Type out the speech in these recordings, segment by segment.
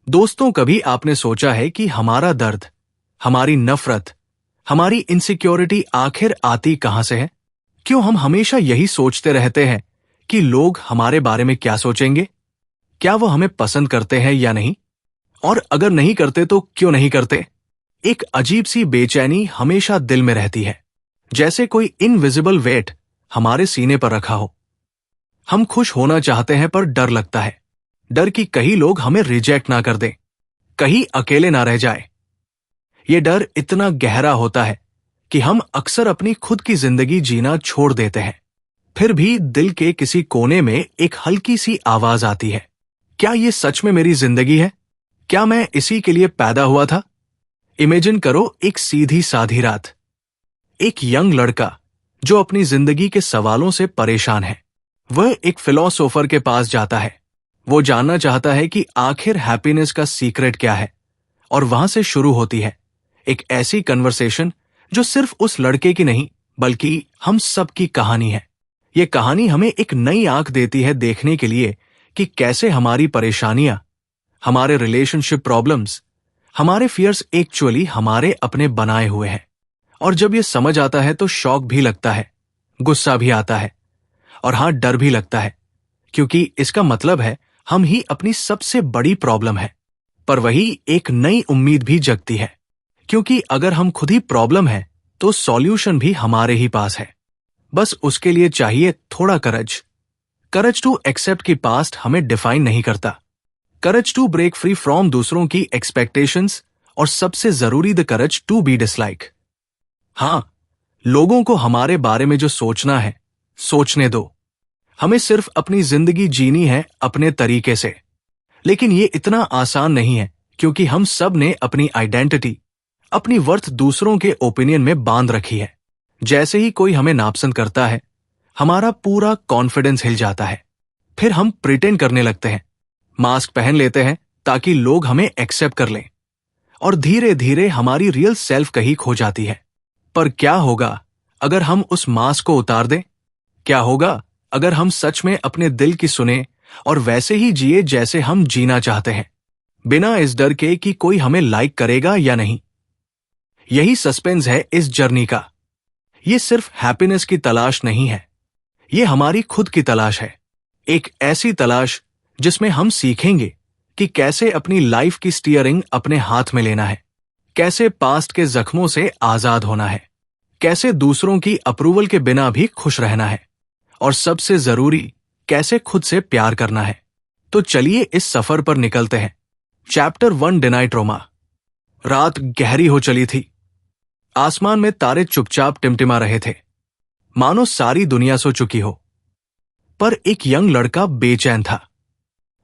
दोस्तों, कभी आपने सोचा है कि हमारा दर्द, हमारी नफरत, हमारी इनसिक्योरिटी आखिर आती कहां से है? क्यों हम हमेशा यही सोचते रहते हैं कि लोग हमारे बारे में क्या सोचेंगे? क्या वो हमें पसंद करते हैं या नहीं? और अगर नहीं करते तो क्यों नहीं करते? एक अजीब सी बेचैनी हमेशा दिल में रहती है, जैसे कोई इनविजिबल वेट हमारे सीने पर रखा हो। हम खुश होना चाहते हैं पर डर लगता है। डर कि कहीं लोग हमें रिजेक्ट ना कर दें, कहीं अकेले ना रह जाए। ये डर इतना गहरा होता है कि हम अक्सर अपनी खुद की जिंदगी जीना छोड़ देते हैं। फिर भी दिल के किसी कोने में एक हल्की सी आवाज आती है, क्या ये सच में मेरी जिंदगी है? क्या मैं इसी के लिए पैदा हुआ था? इमेजिन करो एक सीधी साधी रात, एक यंग लड़का जो अपनी जिंदगी के सवालों से परेशान है। वह एक फिलोसोफर के पास जाता है। वो जानना चाहता है कि आखिर हैप्पीनेस का सीक्रेट क्या है। और वहां से शुरू होती है एक ऐसी कन्वर्सेशन जो सिर्फ उस लड़के की नहीं बल्कि हम सब की कहानी है। ये कहानी हमें एक नई आंख देती है देखने के लिए कि कैसे हमारी परेशानियां, हमारे रिलेशनशिप प्रॉब्लम्स, हमारे फियर्स एक्चुअली हमारे अपने बनाए हुए हैं। और जब ये समझ आता है तो शॉक भी लगता है, गुस्सा भी आता है और हाँ, डर भी लगता है, क्योंकि इसका मतलब है हम ही अपनी सबसे बड़ी प्रॉब्लम है। पर वही एक नई उम्मीद भी जगती है, क्योंकि अगर हम खुद ही प्रॉब्लम है तो सॉल्यूशन भी हमारे ही पास है। बस उसके लिए चाहिए थोड़ा करेज टू एक्सेप्ट कि पास्ट हमें डिफाइन नहीं करता, courage to break free from दूसरों की एक्सपेक्टेशंस, और सबसे जरूरी the courage to be dislike. हाँ, लोगों को हमारे बारे में जो सोचना है सोचने दो। हमें सिर्फ अपनी जिंदगी जीनी है अपने तरीके से। लेकिन ये इतना आसान नहीं है, क्योंकि हम सब ने अपनी आइडेंटिटी, अपनी वर्थ दूसरों के ओपिनियन में बांध रखी है। जैसे ही कोई हमें नापसंद करता है, हमारा पूरा कॉन्फिडेंस हिल जाता है। फिर हम प्रिटेंड करने लगते हैं, मास्क पहन लेते हैं ताकि लोग हमें एक्सेप्ट कर लें। और धीरे धीरे हमारी रियल सेल्फ कहीं खो जाती है। पर क्या होगा अगर हम उस मास्क को उतार दें? क्या होगा अगर हम सच में अपने दिल की सुने और वैसे ही जिए जैसे हम जीना चाहते हैं, बिना इस डर के कि कोई हमें लाइक करेगा या नहीं? यही सस्पेंस है इस जर्नी का। ये सिर्फ हैप्पीनेस की तलाश नहीं है, ये हमारी खुद की तलाश है। एक ऐसी तलाश जिसमें हम सीखेंगे कि कैसे अपनी लाइफ की स्टीयरिंग अपने हाथ में लेना है, कैसे पास्ट के जख्मों से आजाद होना है, कैसे दूसरों की अप्रूवल के बिना भी खुश रहना है, और सबसे जरूरी कैसे खुद से प्यार करना है। तो चलिए इस सफर पर निकलते हैं। Chapter 1, deny trauma. रात गहरी हो चली थी। आसमान में तारे चुपचाप टिमटिमा रहे थे, मानो सारी दुनिया सो चुकी हो। पर एक यंग लड़का बेचैन था।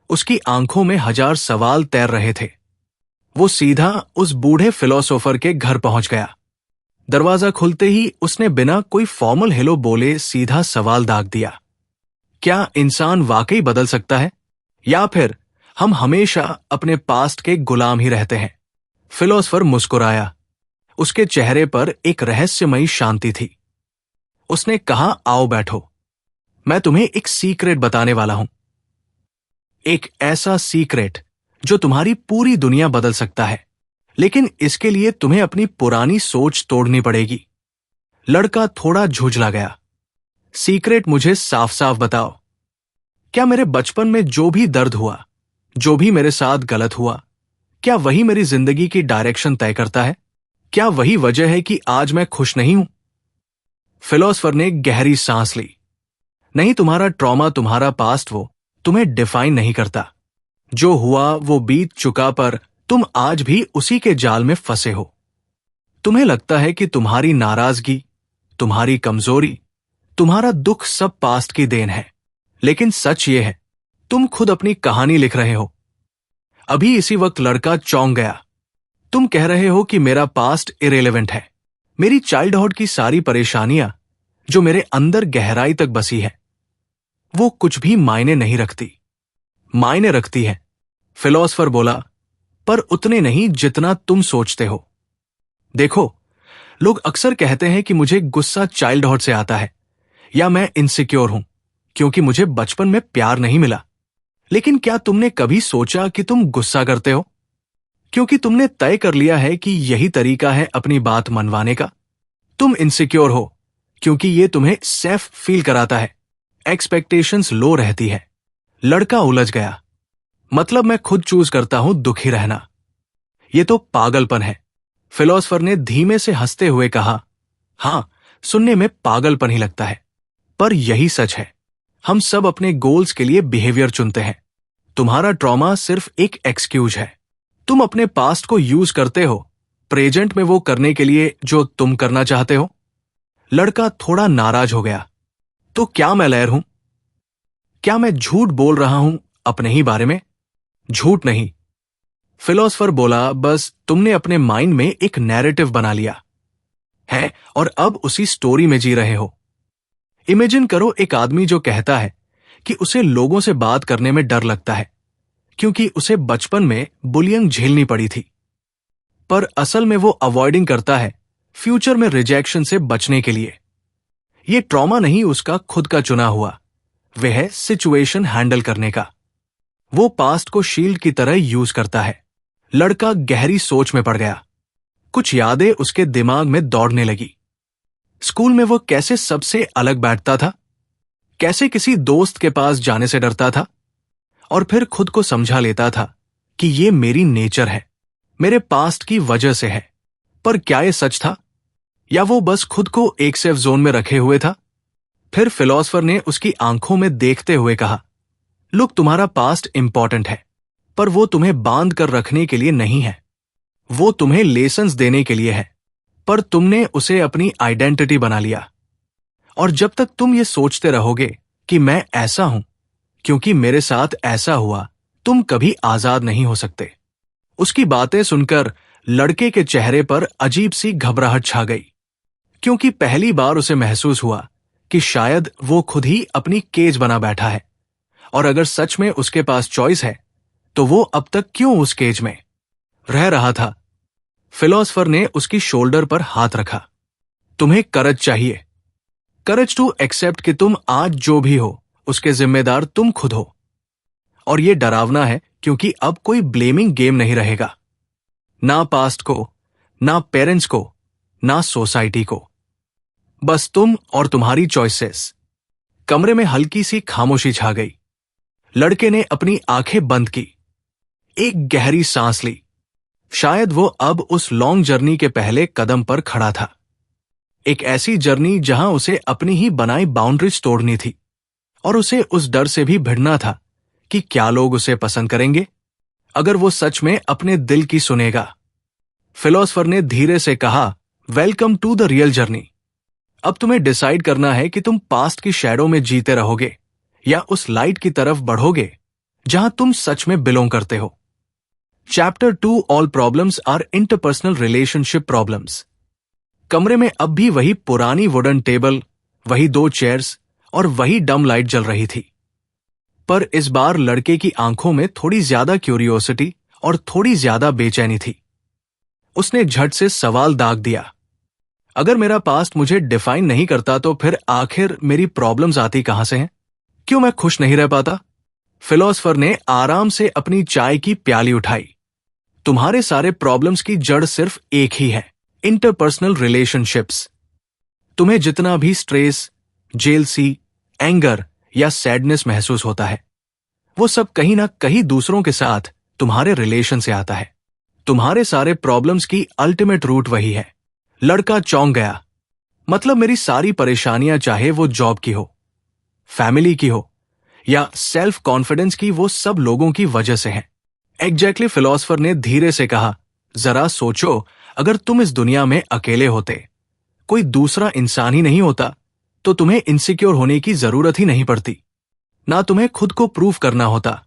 उसकी आंखों में हजार सवाल तैर रहे थे। वो सीधा उस बूढ़े फिलोसोफर के घर पहुंच गया। दरवाजा खुलते ही उसने बिना कोई फॉर्मल हेलो बोले सीधा सवाल दाग दिया, क्या इंसान वाकई बदल सकता है, या फिर हम हमेशा अपने पास्ट के गुलाम ही रहते हैं? फिलोसोफर मुस्कुराया। उसके चेहरे पर एक रहस्यमयी शांति थी। उसने कहा, आओ बैठो, मैं तुम्हें एक सीक्रेट बताने वाला हूं। एक ऐसा सीक्रेट जो तुम्हारी पूरी दुनिया बदल सकता है, लेकिन इसके लिए तुम्हें अपनी पुरानी सोच तोड़नी पड़ेगी। लड़का थोड़ा झुंझला गया। सीक्रेट मुझे साफ साफ बताओ। क्या मेरे बचपन में जो भी दर्द हुआ, जो भी मेरे साथ गलत हुआ, क्या वही मेरी जिंदगी की डायरेक्शन तय करता है? क्या वही वजह है कि आज मैं खुश नहीं हूं? फिलोसोफर ने गहरी सांस ली। नहीं, तुम्हारा ट्रॉमा, तुम्हारा पास्ट, वो तुम्हें डिफाइन नहीं करता। जो हुआ वो बीत चुका, पर तुम आज भी उसी के जाल में फंसे हो। तुम्हें लगता है कि तुम्हारी नाराजगी, तुम्हारी कमजोरी, तुम्हारा दुख सब पास्ट की देन है, लेकिन सच ये है, तुम खुद अपनी कहानी लिख रहे हो। अभी इसी वक्त लड़का चौंक गया। तुम कह रहे हो कि मेरा पास्ट इरेलेवेंट है। मेरी चाइल्डहुड की सारी परेशानियां जो मेरे अंदर गहराई तक बसी है, वो कुछ भी मायने नहीं रखती। मायने रखती है, फिलोसोफर बोला, पर उतने नहीं जितना तुम सोचते हो। देखो, लोग अक्सर कहते हैं कि मुझे गुस्सा चाइल्डहुड से आता है, या मैं इनसिक्योर हूं क्योंकि मुझे बचपन में प्यार नहीं मिला। लेकिन क्या तुमने कभी सोचा कि तुम गुस्सा करते हो क्योंकि तुमने तय कर लिया है कि यही तरीका है अपनी बात मनवाने का। तुम इनसिक्योर हो क्योंकि ये तुम्हें सेफ फील कराता है। एक्सपेक्टेशंस लो रहती है। लड़का उलझ गया। मतलब मैं खुद चूज करता हूं दुखी रहना। ये तो पागलपन है। फिलोसफर ने धीमे से हंसते हुए कहा, हां, सुनने में पागलपन ही लगता है, पर यही सच है। हम सब अपने गोल्स के लिए बिहेवियर चुनते हैं। तुम्हारा ट्रॉमा सिर्फ एक एक्सक्यूज है। तुम अपने पास्ट को यूज करते हो प्रेजेंट में वो करने के लिए जो तुम करना चाहते हो। लड़का थोड़ा नाराज हो गया। तो क्या मैं लहर हूं? क्या मैं झूठ बोल रहा हूं अपने ही बारे में? झूठ नहीं, फिलोसफर बोला, बस तुमने अपने माइंड में एक नैरेटिव बना लिया है और अब उसी स्टोरी में जी रहे हो। इमेजिन करो एक आदमी जो कहता है कि उसे लोगों से बात करने में डर लगता है क्योंकि उसे बचपन में बुलियंग झेलनी पड़ी थी, पर असल में वो अवॉइडिंग करता है फ्यूचर में रिजेक्शन से बचने के लिए। ये ट्रॉमा नहीं उसका खुद का चुना हुआ, वह है सिचुएशन हैंडल करने का। वो पास्ट को शील्ड की तरह यूज करता है। लड़का गहरी सोच में पड़ गया। कुछ यादें उसके दिमाग में दौड़ने लगी। स्कूल में वो कैसे सबसे अलग बैठता था, कैसे किसी दोस्त के पास जाने से डरता था, और फिर खुद को समझा लेता था कि ये मेरी नेचर है, मेरे पास्ट की वजह से है। पर क्या ये सच था या वो बस खुद को एक सेफ जोन में रखे हुए था? फिर फिलोसफर ने उसकी आंखों में देखते हुए कहा, लुक, तुम्हारा पास्ट इंपॉर्टेंट है, पर वो तुम्हें बांध कर रखने के लिए नहीं है। वो तुम्हें लेसन्स देने के लिए है, पर तुमने उसे अपनी आइडेंटिटी बना लिया। और जब तक तुम ये सोचते रहोगे कि मैं ऐसा हूं क्योंकि मेरे साथ ऐसा हुआ, तुम कभी आजाद नहीं हो सकते। उसकी बातें सुनकर लड़के के चेहरे पर अजीब सी घबराहट छा गई, क्योंकि पहली बार उसे महसूस हुआ कि शायद वो खुद ही अपनी केज बना बैठा है, और अगर सच में उसके पास चॉइस है तो वो अब तक क्यों उस केज में रह रहा था। फिलोसफर ने उसकी शोल्डर पर हाथ रखा। तुम्हें करज चाहिए, करज टू एक्सेप्ट कि तुम आज जो भी हो उसके जिम्मेदार तुम खुद हो। और ये डरावना है क्योंकि अब कोई ब्लेमिंग गेम नहीं रहेगा, ना पास्ट को, ना पेरेंट्स को, ना सोसाइटी को, बस तुम और तुम्हारी चॉइसेस। कमरे में हल्की सी खामोशी छा गई। लड़के ने अपनी आंखें बंद की, एक गहरी सांस ली। शायद वो अब उस लॉन्ग जर्नी के पहले कदम पर खड़ा था, एक ऐसी जर्नी जहां उसे अपनी ही बनाई बाउंड्रीज तोड़नी थी, और उसे उस डर से भी भिड़ना था कि क्या लोग उसे पसंद करेंगे अगर वो सच में अपने दिल की सुनेगा। फिलोसफर ने धीरे से कहा, welcome to the real journey. अब तुम्हें डिसाइड करना है कि तुम पास्ट की शैडो में जीते रहोगे या उस लाइट की तरफ बढ़ोगे जहां तुम सच में बिलोंग करते हो। Chapter 2, all problems are interpersonal relationship problems. कमरे में अब भी वही पुरानी वुडन टेबल, वही 2 चेयर्स और वही डम लाइट जल रही थी, पर इस बार लड़के की आंखों में थोड़ी ज्यादा क्यूरियोसिटी और थोड़ी ज्यादा बेचैनी थी। उसने झट से सवाल दाग दिया, अगर मेरा पास्ट मुझे डिफाइन नहीं करता तो फिर आखिर मेरी प्रॉब्लम्स आती कहां से हैं? क्यों मैं खुश नहीं रह पाता? फिलोसफर ने आराम से अपनी चाय की प्याली उठाई। तुम्हारे सारे प्रॉब्लम्स की जड़ सिर्फ एक ही है, इंटरपर्सनल रिलेशनशिप्स। तुम्हें जितना भी स्ट्रेस, जेलसी, एंगर या सैडनेस महसूस होता है, वो सब कहीं ना कहीं दूसरों के साथ तुम्हारे रिलेशन से आता है। तुम्हारे सारे प्रॉब्लम्स की अल्टीमेट रूट वही है। लड़का चौंक गया। मतलब मेरी सारी परेशानियां, चाहे वो जॉब की हो, फैमिली की हो या सेल्फ कॉन्फिडेंस की, वो सब लोगों की वजह से है। एग्जैक्टली, फिलोसफर ने धीरे से कहा, जरा सोचो, अगर तुम इस दुनिया में अकेले होते, कोई दूसरा इंसान ही नहीं होता, तो तुम्हें इनसिक्योर होने की जरूरत ही नहीं पड़ती। ना तुम्हें खुद को प्रूव करना होता,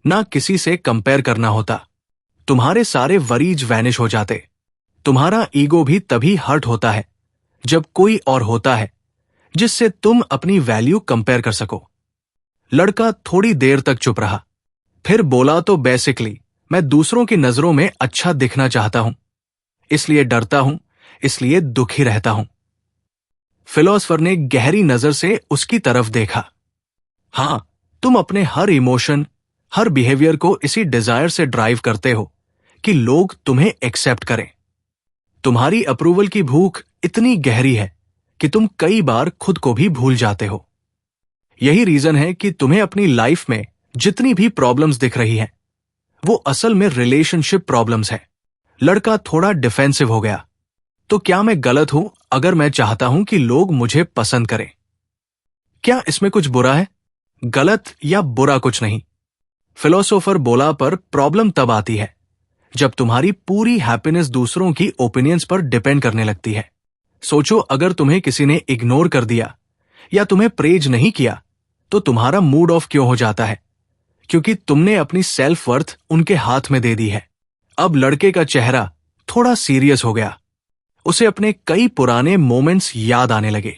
ना किसी से कंपेयर करना होता। तुम्हारे सारे वरीज वैनिश हो जाते। तुम्हारा ईगो भी तभी हर्ट होता है जब कोई और होता है जिससे तुम अपनी वैल्यू कंपेयर कर सको। लड़का थोड़ी देर तक चुप रहा, फिर बोला, तो बेसिकली मैं दूसरों की नजरों में अच्छा दिखना चाहता हूं, इसलिए डरता हूं, इसलिए दुखी रहता हूं। फिलोसफर ने गहरी नजर से उसकी तरफ देखा। हां, तुम अपने हर इमोशन, हर बिहेवियर को इसी डिजायर से ड्राइव करते हो कि लोग तुम्हें एक्सेप्ट करें। तुम्हारी अप्रूवल की भूख इतनी गहरी है कि तुम कई बार खुद को भी भूल जाते हो। यही रीजन है कि तुम्हें अपनी लाइफ में जितनी भी प्रॉब्लम्स दिख रही हैं, वो असल में रिलेशनशिप प्रॉब्लम्स हैं। लड़का थोड़ा डिफेंसिव हो गया। तो क्या मैं गलत हूं अगर मैं चाहता हूं कि लोग मुझे पसंद करें? क्या इसमें कुछ बुरा है? गलत या बुरा कुछ नहीं। फिलोसोफर बोला, पर प्रॉब्लम तब आती है जब तुम्हारी पूरी हैप्पीनेस दूसरों की ओपिनियंस पर डिपेंड करने लगती है। सोचो, अगर तुम्हें किसी ने इग्नोर कर दिया या तुम्हें प्रेज नहीं किया तो तुम्हारा मूड ऑफ क्यों हो जाता है? क्योंकि तुमने अपनी सेल्फ वर्थ उनके हाथ में दे दी है। अब लड़के का चेहरा थोड़ा सीरियस हो गया। उसे अपने कई पुराने मोमेंट्स याद आने लगे।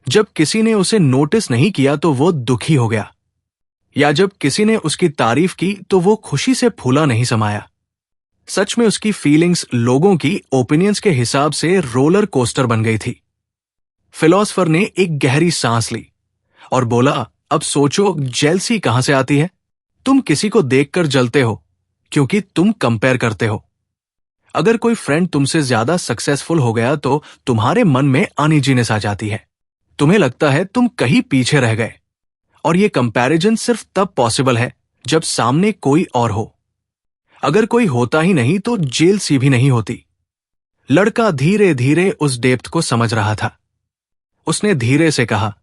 जब किसी ने उसे नोटिस नहीं किया तो वो दुखी हो गया, या जब किसी ने उसकी तारीफ की तो वो खुशी से फूला नहीं समाया। सच में उसकी फीलिंग्स लोगों की ओपिनियंस के हिसाब से रोलर कोस्टर बन गई थी। फिलोसफर ने एक गहरी सांस ली और बोला, अब सोचो, जेलसी कहां से आती है? तुम किसी को देखकर जलते हो क्योंकि तुम कंपेयर करते हो। अगर कोई फ्रेंड तुमसे ज्यादा सक्सेसफुल हो गया तो तुम्हारे मन में अनईजीनेस आ जाती है। तुम्हें लगता है तुम कहीं पीछे रह गए। और ये कंपैरिजन सिर्फ तब पॉसिबल है जब सामने कोई और हो। अगर कोई होता ही नहीं तो जेल सी भी नहीं होती। लड़का धीरे धीरे उस डेप्थ को समझ रहा था। उसने धीरे से कहा,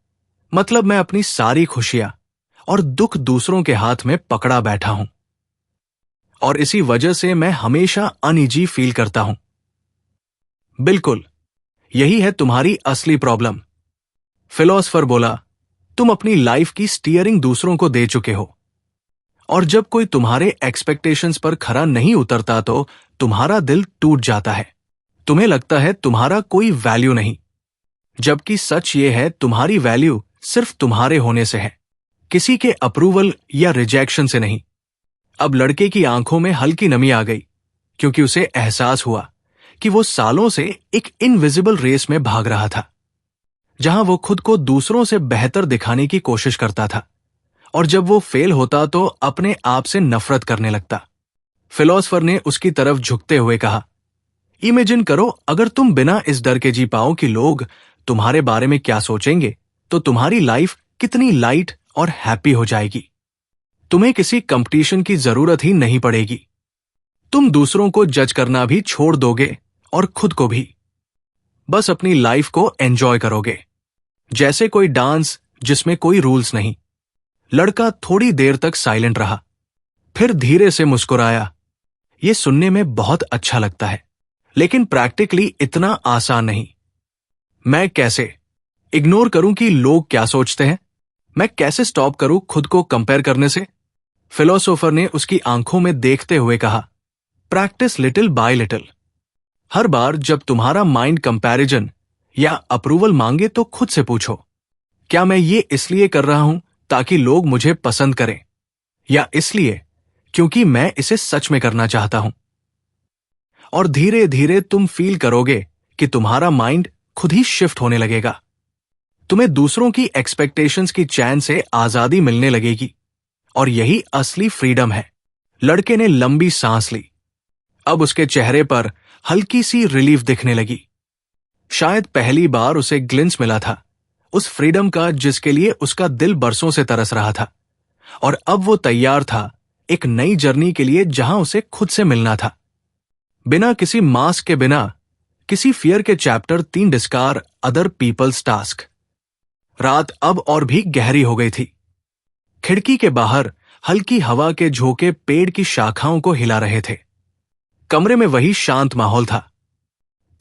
मतलब मैं अपनी सारी खुशियां और दुख दूसरों के हाथ में पकड़ा बैठा हूं, और इसी वजह से मैं हमेशा अनईजी फील करता हूं। बिल्कुल, यही है तुम्हारी असली प्रॉब्लम। फिलोसफर बोला, तुम अपनी लाइफ की स्टीयरिंग दूसरों को दे चुके हो, और जब कोई तुम्हारे एक्सपेक्टेशंस पर खरा नहीं उतरता तो तुम्हारा दिल टूट जाता है। तुम्हें लगता है तुम्हारा कोई वैल्यू नहीं, जबकि सच ये है तुम्हारी वैल्यू सिर्फ तुम्हारे होने से है, किसी के अप्रूवल या रिजेक्शन से नहीं। अब लड़के की आंखों में हल्की नमी आ गई, क्योंकि उसे एहसास हुआ कि वो सालों से एक इनविजिबल रेस में भाग रहा था, जहां वो खुद को दूसरों से बेहतर दिखाने की कोशिश करता था, और जब वो फेल होता तो अपने आप से नफरत करने लगता। फिलोसफर ने उसकी तरफ झुकते हुए कहा, इमेजिन करो, अगर तुम बिना इस डर के जी पाओ कि लोग तुम्हारे बारे में क्या सोचेंगे, तो तुम्हारी लाइफ कितनी लाइट और हैप्पी हो जाएगी। तुम्हें किसी कंपटीशन की जरूरत ही नहीं पड़ेगी। तुम दूसरों को जज करना भी छोड़ दोगे और खुद को भी। बस अपनी लाइफ को एंजॉय करोगे, जैसे कोई डांस जिसमें कोई रूल्स नहीं। लड़का थोड़ी देर तक साइलेंट रहा, फिर धीरे से मुस्कुराया। यह सुनने में बहुत अच्छा लगता है, लेकिन प्रैक्टिकली इतना आसान नहीं। मैं कैसे इग्नोर करूं कि लोग क्या सोचते हैं? मैं कैसे स्टॉप करूं खुद को कंपेयर करने से? फिलोसोफर ने उसकी आंखों में देखते हुए कहा, प्रैक्टिस लिटिल बाय लिटिल। हर बार जब तुम्हारा माइंड कंपैरिजन या अप्रूवल मांगे तो खुद से पूछो, क्या मैं ये इसलिए कर रहा हूं ताकि लोग मुझे पसंद करें, या इसलिए क्योंकि मैं इसे सच में करना चाहता हूं? और धीरे धीरे तुम फील करोगे कि तुम्हारा माइंड खुद ही शिफ्ट होने लगेगा। तुम्हें दूसरों की एक्सपेक्टेशंस की चैन से आजादी मिलने लगेगी, और यही असली फ्रीडम है। लड़के ने लंबी सांस ली। अब उसके चेहरे पर हल्की सी रिलीफ दिखने लगी। शायद पहली बार उसे ग्लिम्स मिला था उस फ्रीडम का जिसके लिए उसका दिल बरसों से तरस रहा था, और अब वो तैयार था एक नई जर्नी के लिए जहां उसे खुद से मिलना था। बिना किसी मास्क के, बिना किसी फियर के chapter 3 discard other people's task. रात अब और भी गहरी हो गई थी। खिड़की के बाहर हल्की हवा के झोंके पेड़ की शाखाओं को हिला रहे थे। कमरे में वही शांत माहौल था,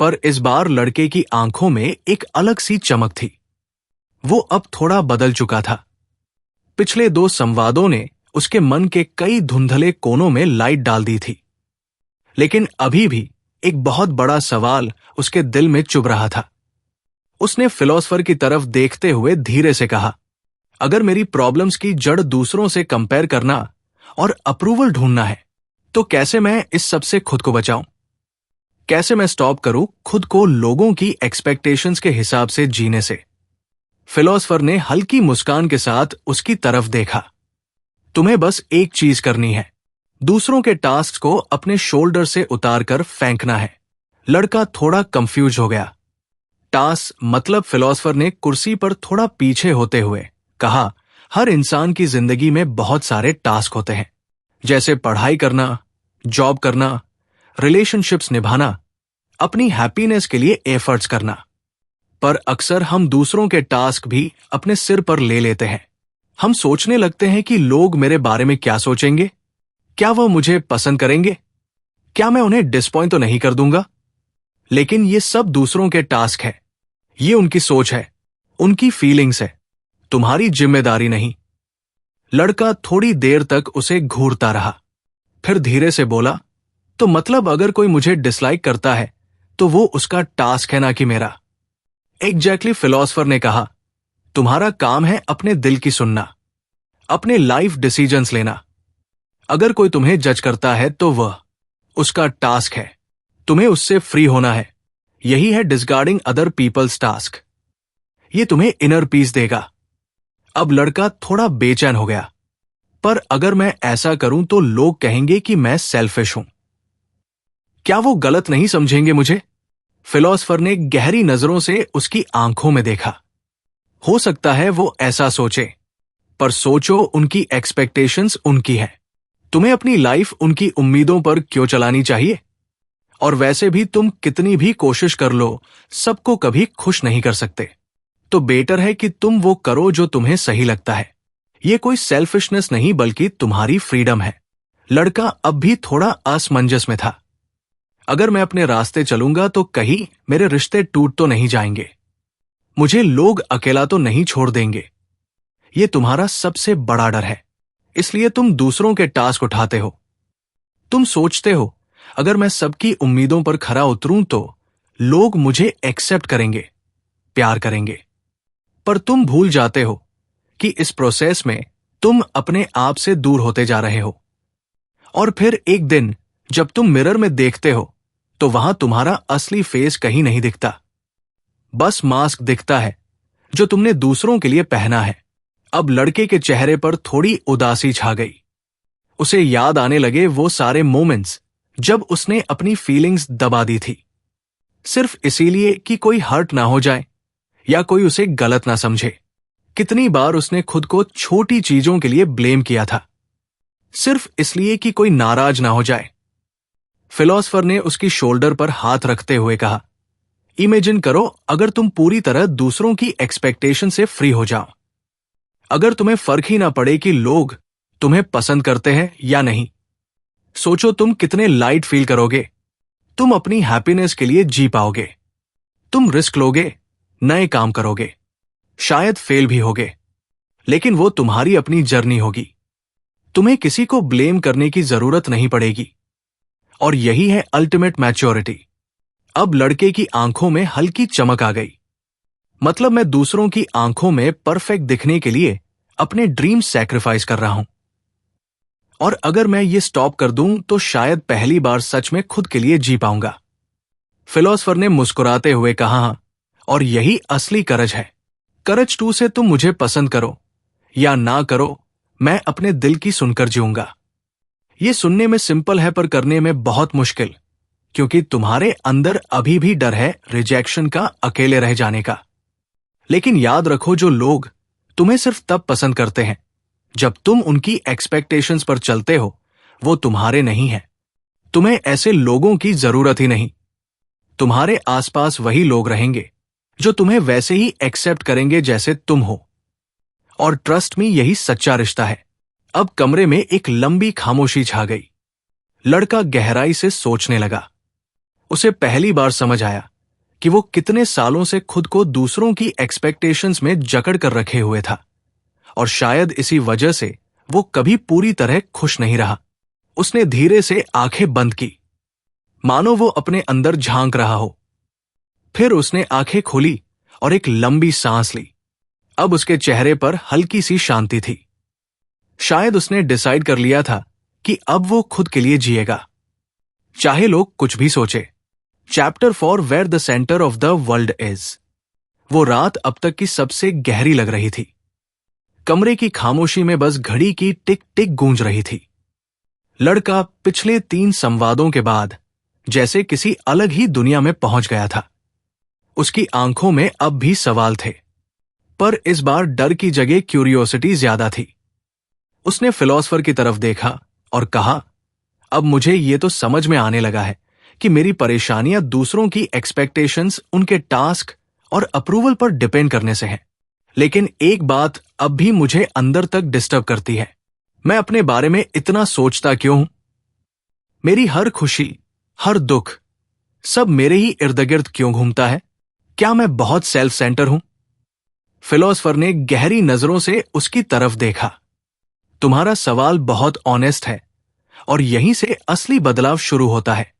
पर इस बार लड़के की आंखों में एक अलग सी चमक थी। वो अब थोड़ा बदल चुका था। पिछले 2 संवादों ने उसके मन के कई धुंधले कोनों में लाइट डाल दी थी, लेकिन अभी भी एक बहुत बड़ा सवाल उसके दिल में चुभ रहा था। उसने फिलोसफर की तरफ देखते हुए धीरे से कहा, अगर मेरी प्रॉब्लम्स की जड़ दूसरों से कंपेयर करना और अप्रूवल ढूंढना है, तो कैसे मैं इस सब से खुद को बचाऊं? कैसे मैं स्टॉप करूं खुद को लोगों की एक्सपेक्टेशंस के हिसाब से जीने से? फिलोसफर ने हल्की मुस्कान के साथ उसकी तरफ देखा। तुम्हें बस एक चीज करनी है, दूसरों के टास्क को अपने शोल्डर से उतारकर फेंकना है। लड़का थोड़ा कंफ्यूज हो गया। टास्क मतलब? फिलोसोफर ने कुर्सी पर थोड़ा पीछे होते हुए कहा, हर इंसान की जिंदगी में बहुत सारे टास्क होते हैं, जैसे पढ़ाई करना, जॉब करना, रिलेशनशिप्स निभाना, अपनी हैप्पीनेस के लिए एफर्ट्स करना। पर अक्सर हम दूसरों के टास्क भी अपने सिर पर ले लेते हैं। हम सोचने लगते हैं कि लोग मेरे बारे में क्या सोचेंगे, क्या वह मुझे पसंद करेंगे, क्या मैं उन्हें डिसपॉइंट तो नहीं कर दूंगा। लेकिन ये सब दूसरों के टास्क है, ये उनकी सोच है, उनकी फीलिंग्स है, तुम्हारी जिम्मेदारी नहीं। लड़का थोड़ी देर तक उसे घूरता रहा, फिर धीरे से बोला, तो मतलब अगर कोई मुझे डिसलाइक करता है तो वो उसका टास्क है ना कि मेरा। एग्जैक्टली, फिलोसोफर ने कहा, तुम्हारा काम है अपने दिल की सुनना, अपने लाइफ डिसीजंस लेना। अगर कोई तुम्हें जज करता है तो वह उसका टास्क है, तुम्हें उससे फ्री होना है। यही है डिसगार्डिंग अदर पीपल्स टास्क। ये तुम्हें इनर पीस देगा। अब लड़का थोड़ा बेचैन हो गया। पर अगर मैं ऐसा करूं तो लोग कहेंगे कि मैं सेल्फिश हूं। क्या वो गलत नहीं समझेंगे मुझे? फिलोसोफर ने गहरी नजरों से उसकी आंखों में देखा। हो सकता है वो ऐसा सोचे, पर सोचो, उनकी एक्सपेक्टेशंस उनकी है। तुम्हें अपनी लाइफ उनकी उम्मीदों पर क्यों चलानी चाहिए? और वैसे भी तुम कितनी भी कोशिश कर लो, सबको कभी खुश नहीं कर सकते। तो बेटर है कि तुम वो करो जो तुम्हें सही लगता है। ये कोई सेल्फिशनेस नहीं, बल्कि तुम्हारी फ्रीडम है। लड़का अब भी थोड़ा असमंजस में था। अगर मैं अपने रास्ते चलूंगा तो कहीं मेरे रिश्ते टूट तो नहीं जाएंगे, मुझे लोग अकेला तो नहीं छोड़ देंगे। ये तुम्हारा सबसे बड़ा डर है, इसलिए तुम दूसरों के टास्क उठाते हो। तुम सोचते हो, अगर मैं सबकी उम्मीदों पर खरा उतरूं तो लोग मुझे एक्सेप्ट करेंगे, प्यार करेंगे। पर तुम भूल जाते हो कि इस प्रोसेस में तुम अपने आप से दूर होते जा रहे हो। और फिर एक दिन जब तुम मिरर में देखते हो तो वहां तुम्हारा असली फेस कहीं नहीं दिखता, बस मास्क दिखता है जो तुमने दूसरों के लिए पहना है। अब लड़के के चेहरे पर थोड़ी उदासी छा गई। उसे याद आने लगे वो सारे मोमेंट्स जब उसने अपनी फीलिंग्स दबा दी थी, सिर्फ इसीलिए कि कोई हर्ट ना हो जाए या कोई उसे गलत ना समझे। कितनी बार उसने खुद को छोटी चीजों के लिए ब्लेम किया था, सिर्फ इसलिए कि कोई नाराज ना हो जाए। फिलोसोफर ने उसकी शोल्डर पर हाथ रखते हुए कहा, इमेजिन करो अगर तुम पूरी तरह दूसरों की एक्सपेक्टेशन से फ्री हो जाओ। अगर तुम्हें फर्क ही ना पड़े कि लोग तुम्हें पसंद करते हैं या नहीं। सोचो तुम कितने लाइट फील करोगे। तुम अपनी हैप्पीनेस के लिए जी पाओगे। तुम रिस्क लोगे, नए काम करोगे, शायद फेल भी होगे, लेकिन वो तुम्हारी अपनी जर्नी होगी। तुम्हें किसी को ब्लेम करने की जरूरत नहीं पड़ेगी। और यही है अल्टीमेट मैच्योरिटी। अब लड़के की आंखों में हल्की चमक आ गई। मतलब मैं दूसरों की आंखों में परफेक्ट दिखने के लिए अपने ड्रीम सैक्रिफाइस कर रहा हूं। और अगर मैं ये स्टॉप कर दूं तो शायद पहली बार सच में खुद के लिए जी पाऊंगा। फिलोसोफर ने मुस्कुराते हुए कहा, और यही असली करज है। करज 2 से तुम मुझे पसंद करो या ना करो, मैं अपने दिल की सुनकर जीऊंगा। ये सुनने में सिंपल है पर करने में बहुत मुश्किल, क्योंकि तुम्हारे अंदर अभी भी डर है रिजेक्शन का, अकेले रह जाने का। लेकिन याद रखो, जो लोग तुम्हें सिर्फ तब पसंद करते हैं जब तुम उनकी एक्सपेक्टेशंस पर चलते हो, वो तुम्हारे नहीं हैं। तुम्हें ऐसे लोगों की जरूरत ही नहीं। तुम्हारे आसपास वही लोग रहेंगे जो तुम्हें वैसे ही एक्सेप्ट करेंगे जैसे तुम हो। और ट्रस्ट में यही सच्चा रिश्ता है। अब कमरे में एक लंबी खामोशी छा गई। लड़का गहराई से सोचने लगा। उसे पहली बार समझ आया कि वो कितने सालों से खुद को दूसरों की एक्सपेक्टेशंस में जकड़ कर रखे हुए था, और शायद इसी वजह से वो कभी पूरी तरह खुश नहीं रहा। उसने धीरे से आंखें बंद की, मानो वो अपने अंदर झांक रहा हो। फिर उसने आंखें खोली और एक लंबी सांस ली। अब उसके चेहरे पर हल्की सी शांति थी। शायद उसने डिसाइड कर लिया था कि अब वो खुद के लिए जिएगा, चाहे लोग कुछ भी सोचे। Chapter 4 where the centre of the world is. वो रात अब तक की सबसे गहरी लग रही थी। कमरे की खामोशी में बस घड़ी की टिक टिक गूंज रही थी। लड़का पिछले 3 संवादों के बाद जैसे किसी अलग ही दुनिया में पहुंच गया था। उसकी आंखों में अब भी सवाल थे, पर इस बार डर की जगह क्यूरियोसिटी ज्यादा थी। उसने फिलॉसफर की तरफ देखा और कहा, अब मुझे ये तो समझ में आने लगा है कि मेरी परेशानियां दूसरों की एक्सपेक्टेशंस, उनके टास्क और अप्रूवल पर डिपेंड करने से हैं। लेकिन एक बात अब भी मुझे अंदर तक डिस्टर्ब करती है। मैं अपने बारे में इतना सोचता क्यों हूं? मेरी हर खुशी, हर दुख, सब मेरे ही इर्द गिर्द क्यों घूमता है? क्या मैं बहुत सेल्फ सेंटर हूं? फिलॉसफर ने गहरी नजरों से उसकी तरफ देखा। तुम्हारा सवाल बहुत ऑनेस्ट है और यहीं से असली बदलाव शुरू होता है।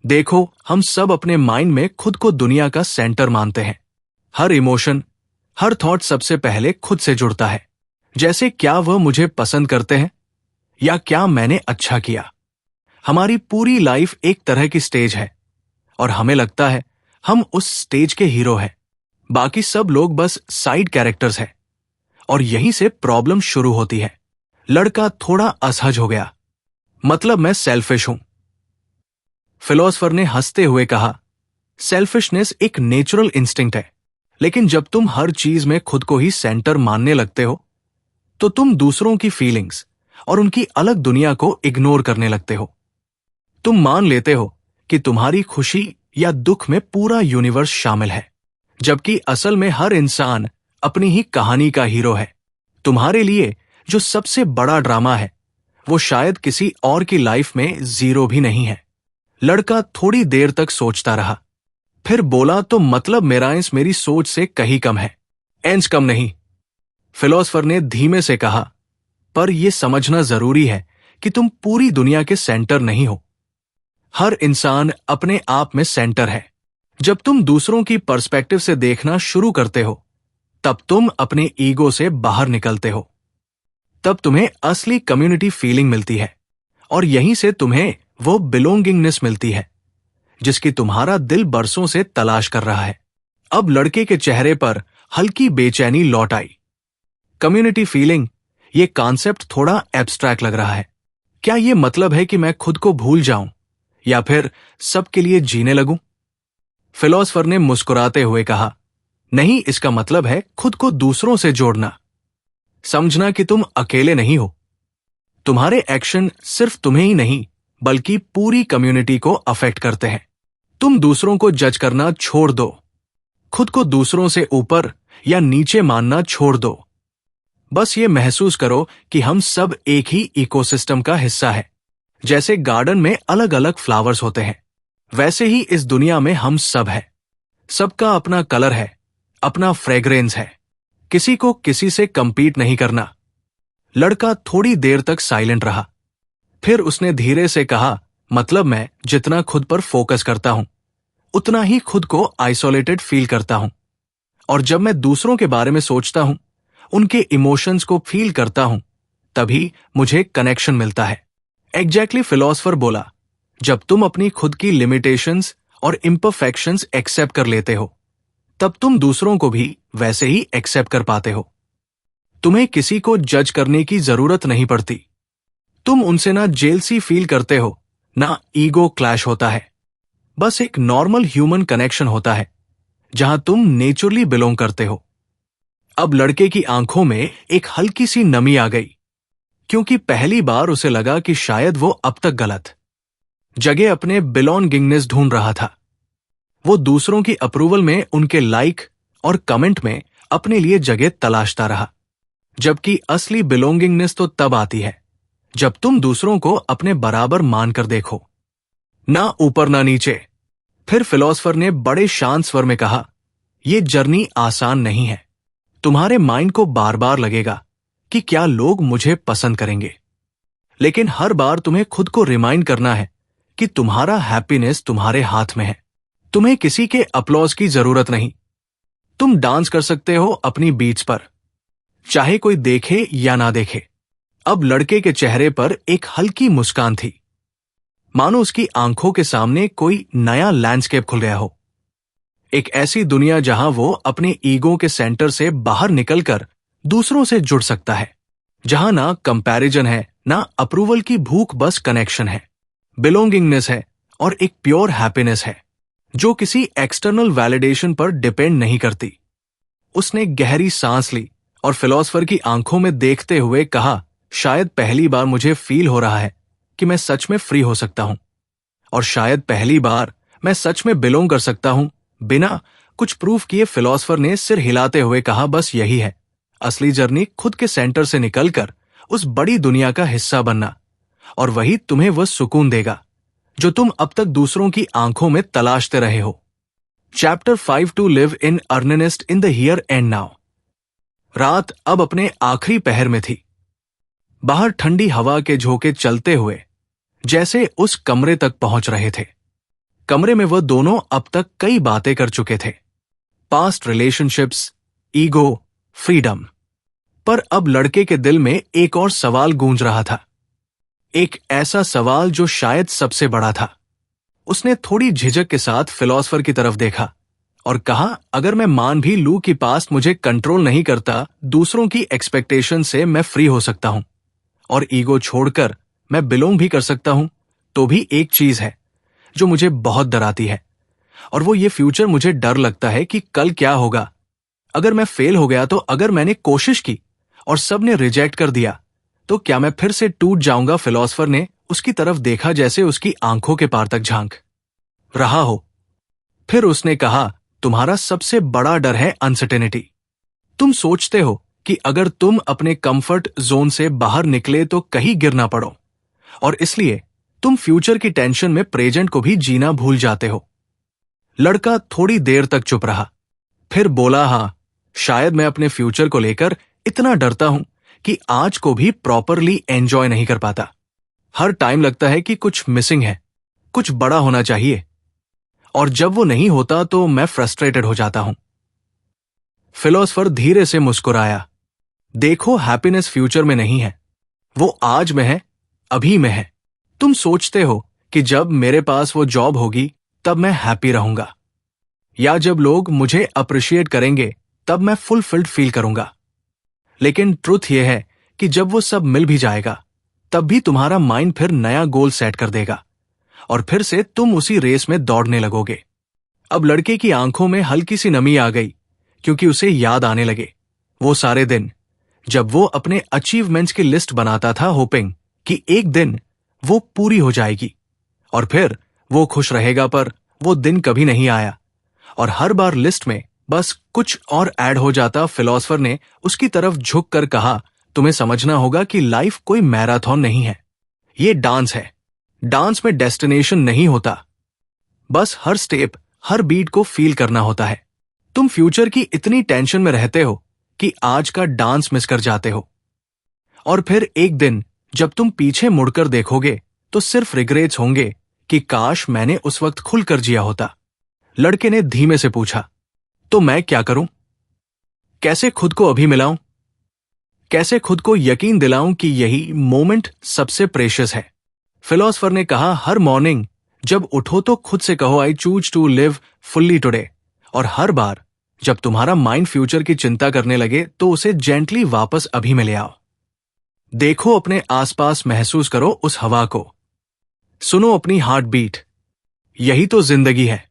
देखो, हम सब अपने माइंड में खुद को दुनिया का सेंटर मानते हैं। हर इमोशन, हर थॉट सबसे पहले खुद से जुड़ता है। जैसे क्या वह मुझे पसंद करते हैं या क्या मैंने अच्छा किया। हमारी पूरी लाइफ एक तरह की स्टेज है और हमें लगता है हम उस स्टेज के हीरो हैं। बाकी सब लोग बस साइड कैरेक्टर्स हैं और यहीं से प्रॉब्लम शुरू होती है। लड़का थोड़ा असहज हो गया। मतलब मैं सेल्फिश हूं? फिलॉसफर ने हंसते हुए कहा, सेल्फिशनेस एक नेचुरल इंस्टिंक्ट है, लेकिन जब तुम हर चीज में खुद को ही सेंटर मानने लगते हो तो तुम दूसरों की फीलिंग्स और उनकी अलग दुनिया को इग्नोर करने लगते हो। तुम मान लेते हो कि तुम्हारी खुशी या दुख में पूरा यूनिवर्स शामिल है, जबकि असल में हर इंसान अपनी ही कहानी का हीरो है। तुम्हारे लिए जो सबसे बड़ा ड्रामा है वो शायद किसी और की लाइफ में जीरो भी नहीं है। लड़का थोड़ी देर तक सोचता रहा, फिर बोला, तो मतलब मेराइंस मेरी सोच से कहीं कम है। एंच कम नहीं, फिलॉसफर ने धीमे से कहा, पर यह समझना जरूरी है कि तुम पूरी दुनिया के सेंटर नहीं हो। हर इंसान अपने आप में सेंटर है। जब तुम दूसरों की पर्सपेक्टिव से देखना शुरू करते हो तब तुम अपने ईगो से बाहर निकलते हो। तब तुम्हें असली कम्युनिटी फीलिंग मिलती है और यहीं से तुम्हें वो बिलोंगिंगनेस मिलती है जिसकी तुम्हारा दिल बरसों से तलाश कर रहा है। अब लड़के के चेहरे पर हल्की बेचैनी लौट आई। कम्युनिटी फीलिंग, ये कॉन्सेप्ट थोड़ा एब्स्ट्रैक्ट लग रहा है। क्या ये मतलब है कि मैं खुद को भूल जाऊं या फिर सबके लिए जीने लगूं? फिलॉसफर ने मुस्कुराते हुए कहा, नहीं, इसका मतलब है खुद को दूसरों से जोड़ना। समझना कि तुम अकेले नहीं हो। तुम्हारे एक्शन सिर्फ तुम्हें ही नहीं बल्कि पूरी कम्युनिटी को अफेक्ट करते हैं। तुम दूसरों को जज करना छोड़ दो। खुद को दूसरों से ऊपर या नीचे मानना छोड़ दो। बस ये महसूस करो कि हम सब एक ही इकोसिस्टम का हिस्सा है। जैसे गार्डन में अलग अलग फ्लावर्स होते हैं, वैसे ही इस दुनिया में हम सब हैं। सबका अपना कलर है, अपना फ्रेग्रेंस है। किसी को किसी से कंपीट नहीं करना। लड़का थोड़ी देर तक साइलेंट रहा। फिर उसने धीरे से कहा, मतलब मैं जितना खुद पर फोकस करता हूं उतना ही खुद को आइसोलेटेड फील करता हूं। और जब मैं दूसरों के बारे में सोचता हूं, उनके इमोशंस को फील करता हूं, तभी मुझे कनेक्शन मिलता है। एग्जैक्टली, फिलॉसफर बोला, जब तुम अपनी खुद की लिमिटेशंस और इम्परफेक्शंस एक्सेप्ट कर लेते हो तब तुम दूसरों को भी वैसे ही एक्सेप्ट कर पाते हो। तुम्हें किसी को जज करने की जरूरत नहीं पड़ती। तुम उनसे ना जेलसी फील करते हो, ना ईगो क्लैश होता है। बस एक नॉर्मल ह्यूमन कनेक्शन होता है जहां तुम नेचुरली बिलोंग करते हो। अब लड़के की आंखों में एक हल्की सी नमी आ गई, क्योंकि पहली बार उसे लगा कि शायद वो अब तक गलत जगह अपने बिलोंगिंगनेस ढूंढ रहा था। वो दूसरों की अप्रूवल में, उनके लाइक और कमेंट में अपने लिए जगह तलाशता रहा, जबकि असली बिलोंगिंगनेस तो तब आती है जब तुम दूसरों को अपने बराबर मानकर देखो, ना ऊपर ना नीचे। फिर फिलॉसफर ने बड़े शांत स्वर में कहा, यह जर्नी आसान नहीं है। तुम्हारे माइंड को बार बार लगेगा कि क्या लोग मुझे पसंद करेंगे, लेकिन हर बार तुम्हें खुद को रिमाइंड करना है कि तुम्हारा हैप्पीनेस तुम्हारे हाथ में है। तुम्हें किसी के अपलॉज की जरूरत नहीं। तुम डांस कर सकते हो अपनी बीट्स पर, चाहे कोई देखे या ना देखे। अब लड़के के चेहरे पर एक हल्की मुस्कान थी, मानो उसकी आंखों के सामने कोई नया लैंडस्केप खुल गया हो। एक ऐसी दुनिया जहां वो अपने ईगो के सेंटर से बाहर निकलकर दूसरों से जुड़ सकता है, जहां ना कंपैरिजन है, ना अप्रूवल की भूख, बस कनेक्शन है, बिलोंगिंगनेस है और एक प्योर हैप्पीनेस है जो किसी एक्सटर्नल वैलिडेशन पर डिपेंड नहीं करती। उसने गहरी सांस ली और फिलोसफर की आंखों में देखते हुए कहा, शायद पहली बार मुझे फील हो रहा है कि मैं सच में फ्री हो सकता हूं, और शायद पहली बार मैं सच में बिलोंग कर सकता हूं बिना कुछ प्रूफ किए। फिलोसफर ने सिर हिलाते हुए कहा, बस यही है असली जर्नी, खुद के सेंटर से निकलकर उस बड़ी दुनिया का हिस्सा बनना, और वही तुम्हें वह सुकून देगा जो तुम अब तक दूसरों की आंखों में तलाशते रहे हो। Chapter 5 to live in earnest in the here and now. रात अब अपने आखिरी पहर में थी। बाहर ठंडी हवा के झोंके चलते हुए जैसे उस कमरे तक पहुंच रहे थे। कमरे में वह दोनों अब तक कई बातें कर चुके थे, पास्ट रिलेशनशिप्स, ईगो, फ्रीडम। पर अब लड़के के दिल में एक और सवाल गूंज रहा था, एक ऐसा सवाल जो शायद सबसे बड़ा था। उसने थोड़ी झिझक के साथ फिलोसफर की तरफ देखा और कहा, अगर मैं मान भी लूं कि पास्ट मुझे कंट्रोल नहीं करता, दूसरों की एक्सपेक्टेशन से मैं फ्री हो सकता हूं और ईगो छोड़कर मैं बिलोंग भी कर सकता हूं, तो भी एक चीज है जो मुझे बहुत डराती है, और वो ये फ्यूचर। मुझे डर लगता है कि कल क्या होगा अगर मैं फेल हो गया, तो अगर मैंने कोशिश की और सबने रिजेक्ट कर दिया, तो क्या मैं फिर से टूट जाऊंगा। फिलोसफर ने उसकी तरफ देखा जैसे उसकी आंखों के पार तक झांक रहा हो। फिर उसने कहा, तुम्हारा सबसे बड़ा डर है अनसर्टेनिटी। तुम सोचते हो कि अगर तुम अपने कंफर्ट जोन से बाहर निकले तो कहीं गिर ना पड़ो, और इसलिए तुम फ्यूचर की टेंशन में प्रेजेंट को भी जीना भूल जाते हो। लड़का थोड़ी देर तक चुप रहा, फिर बोला, हाँ, शायद मैं अपने फ्यूचर को लेकर इतना डरता हूं कि आज को भी प्रॉपरली एंजॉय नहीं कर पाता। हर टाइम लगता है कि कुछ मिसिंग है, कुछ बड़ा होना चाहिए, और जब वो नहीं होता तो मैं फ्रस्ट्रेटेड हो जाता हूं। फिलोसफर धीरे से मुस्कुराया, देखो, हैप्पीनेस फ्यूचर में नहीं है, वो आज में है, अभी में है। तुम सोचते हो कि जब मेरे पास वो जॉब होगी तब मैं हैप्पी रहूंगा, या जब लोग मुझे अप्रिशिएट करेंगे तब मैं फुलफिल्ड फील करूंगा। लेकिन ट्रुथ यह है कि जब वो सब मिल भी जाएगा तब भी तुम्हारा माइंड फिर नया गोल सेट कर देगा और फिर से तुम उसी रेस में दौड़ने लगोगे। अब लड़के की आंखों में हल्की सी नमी आ गई, क्योंकि उसे याद आने लगे वो सारे दिन जब वो अपने अचीवमेंट्स की लिस्ट बनाता था, होपिंग कि एक दिन वो पूरी हो जाएगी और फिर वो खुश रहेगा। पर वो दिन कभी नहीं आया और हर बार लिस्ट में बस कुछ और ऐड हो जाता। फिलोसफर ने उसकी तरफ झुक कर कहा, तुम्हें समझना होगा कि लाइफ कोई मैराथन नहीं है, ये डांस है। डांस में डेस्टिनेशन नहीं होता, बस हर स्टेप, हर बीट को फील करना होता है। तुम फ्यूचर की इतनी टेंशन में रहते हो कि आज का डांस मिस कर जाते हो, और फिर एक दिन जब तुम पीछे मुड़कर देखोगे तो सिर्फ रिग्रेट्स होंगे कि काश मैंने उस वक्त खुलकर जिया होता। लड़के ने धीमे से पूछा, तो मैं क्या करूं? कैसे खुद को अभी मिलाऊं? कैसे खुद को यकीन दिलाऊं कि यही मोमेंट सबसे प्रेशियस है? फिलोसफर ने कहा, हर मॉर्निंग जब उठो तो खुद से कहो, I choose to live fully today, और हर बार जब तुम्हारा माइंड फ्यूचर की चिंता करने लगे तो उसे जेंटली वापस अभी में ले आओ। देखो अपने आसपास, महसूस करो उस हवा को, सुनो अपनी हार्ट बीट। यही तो जिंदगी है।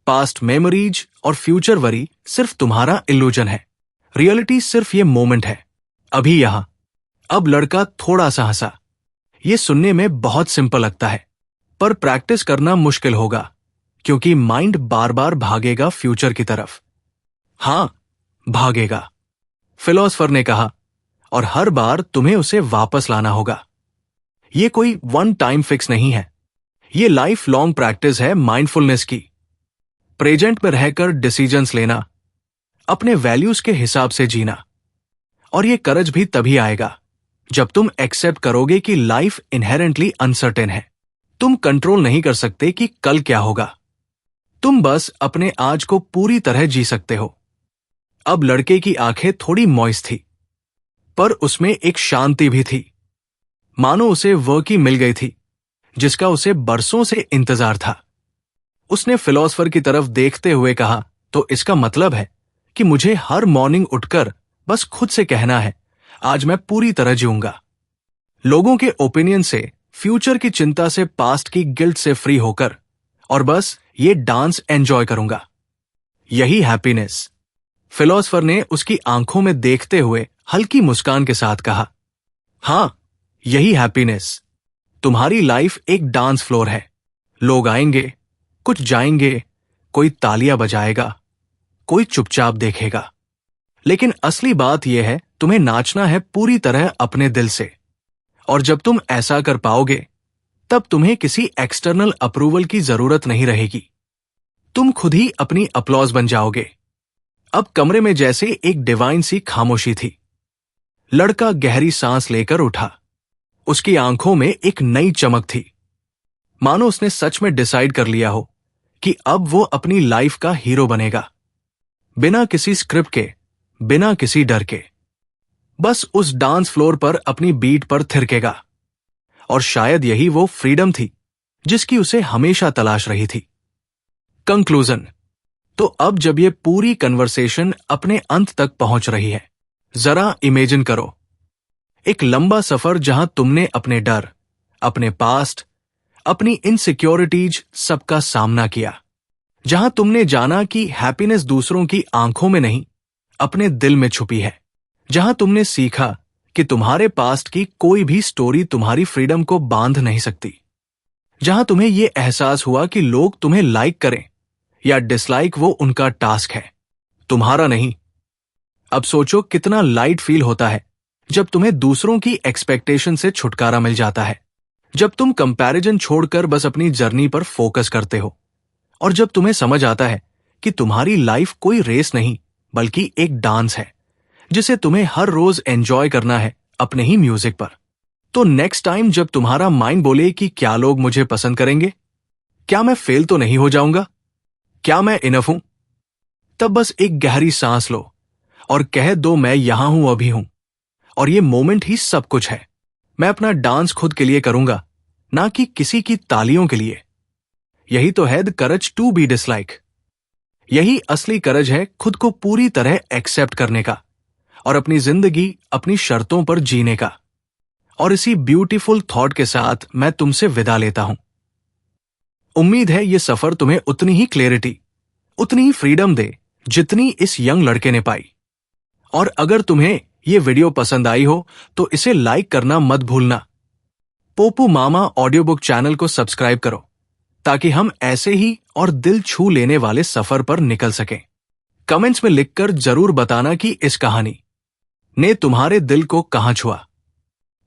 पास्ट मेमोरीज और फ्यूचर वरी सिर्फ तुम्हारा इल्यूजन है, रियलिटी सिर्फ ये मोमेंट है, अभी यहां। अब लड़का थोड़ा सा हंसा। ये सुनने में बहुत सिंपल लगता है, पर प्रैक्टिस करना मुश्किल होगा, क्योंकि माइंड बार बार भागेगा फ्यूचर की तरफ। हां, भागेगा, फिलोसफर ने कहा, और हर बार तुम्हें उसे वापस लाना होगा। ये कोई वन टाइम फिक्स नहीं है, ये लाइफ लॉन्ग प्रैक्टिस है माइंडफुलनेस की। प्रेजेंट में रहकर डिसीजंस लेना, अपने वैल्यूज के हिसाब से जीना, और ये करज भी तभी आएगा जब तुम एक्सेप्ट करोगे कि लाइफ इनहेरेंटली अनसर्टेन है। तुम कंट्रोल नहीं कर सकते कि कल क्या होगा, तुम बस अपने आज को पूरी तरह जी सकते हो। अब लड़के की आंखें थोड़ी मॉइस्ट थी, पर उसमें एक शांति भी थी, मानो उसे वो की मिल गई थी जिसका उसे बरसों से इंतजार था। उसने फिलोसफर की तरफ देखते हुए कहा, तो इसका मतलब है कि मुझे हर मॉर्निंग उठकर बस खुद से कहना है, आज मैं पूरी तरह जीऊंगा। लोगों के ओपिनियन से, फ्यूचर की चिंता से, पास्ट की गिल्ट से फ्री होकर, और बस ये डांस एंजॉय करूंगा। यही हैप्पीनेस। फिलोसफर ने उसकी आंखों में देखते हुए हल्की मुस्कान के साथ कहा, हां, यही हैप्पीनेस। तुम्हारी लाइफ एक डांस फ्लोर है। लोग आएंगे, कुछ जाएंगे, कोई तालियां बजाएगा, कोई चुपचाप देखेगा, लेकिन असली बात यह है, तुम्हें नाचना है पूरी तरह अपने दिल से। और जब तुम ऐसा कर पाओगे, तब तुम्हें किसी एक्सटर्नल अप्रूवल की जरूरत नहीं रहेगी। तुम खुद ही अपनी अपलॉज बन जाओगे। अब कमरे में जैसे एक डिवाइन सी खामोशी थी। लड़का गहरी सांस लेकर उठा। उसकी आंखों में एक नई चमक थी, मानो उसने सच में डिसाइड कर लिया हो कि अब वो अपनी लाइफ का हीरो बनेगा, बिना किसी स्क्रिप्ट के, बिना किसी डर के। बस उस डांस फ्लोर पर अपनी बीट पर थिरकेगा। और शायद यही वो फ्रीडम थी जिसकी उसे हमेशा तलाश रही थी। कंक्लूजन। तो अब जब ये पूरी कन्वर्सेशन अपने अंत तक पहुंच रही है, जरा इमेजिन करो एक लंबा सफर जहां तुमने अपने डर, अपने पास्ट, अपनी इनसिक्योरिटीज सबका सामना किया। जहां तुमने जाना कि हैप्पीनेस दूसरों की आंखों में नहीं, अपने दिल में छुपी है। जहां तुमने सीखा कि तुम्हारे पास्ट की कोई भी स्टोरी तुम्हारी फ्रीडम को बांध नहीं सकती। जहां तुम्हें यह एहसास हुआ कि लोग तुम्हें लाइक करें या डिसलाइक वो उनका टास्क है, तुम्हारा नहीं। अब सोचो कितना लाइट फील होता है जब तुम्हें दूसरों की एक्सपेक्टेशन से छुटकारा मिल जाता है, जब तुम कंपैरिजन छोड़कर बस अपनी जर्नी पर फोकस करते हो, और जब तुम्हें समझ आता है कि तुम्हारी लाइफ कोई रेस नहीं बल्कि एक डांस है जिसे तुम्हें हर रोज एंजॉय करना है अपने ही म्यूजिक पर। तो नेक्स्ट टाइम जब तुम्हारा माइंड बोले कि क्या लोग मुझे पसंद करेंगे, क्या मैं फेल तो नहीं हो जाऊंगा, क्या मैं इनफ हूं, तब बस एक गहरी सांस लो और कह दो, मैं यहां हूं, अभी हूं, और ये मोमेंट ही सब कुछ है। मैं अपना डांस खुद के लिए करूंगा, ना कि किसी की तालियों के लिए। यही तो है the courage to be dislike. यही असली करेज है खुद को पूरी तरह एक्सेप्ट करने का और अपनी जिंदगी अपनी शर्तों पर जीने का। और इसी ब्यूटीफुल थॉट के साथ मैं तुमसे विदा लेता हूं। उम्मीद है ये सफर तुम्हें उतनी ही क्लैरिटी, उतनी ही फ्रीडम दे जितनी इस यंग लड़के ने पाई। और अगर तुम्हें ये वीडियो पसंद आई हो तो इसे लाइक करना मत भूलना। पोपू मामा ऑडियो बुक चैनल को सब्सक्राइब करो ताकि हम ऐसे ही और दिल छू लेने वाले सफर पर निकल सकें। कमेंट्स में लिखकर जरूर बताना कि इस कहानी ने तुम्हारे दिल को कहां छुआ।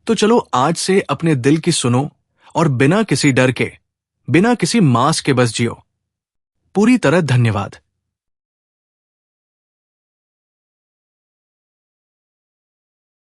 तो चलो आज से अपने दिल की सुनो और बिना किसी डर के, बिना किसी मास्क के बस जियो। पूरी तरह धन्यवाद।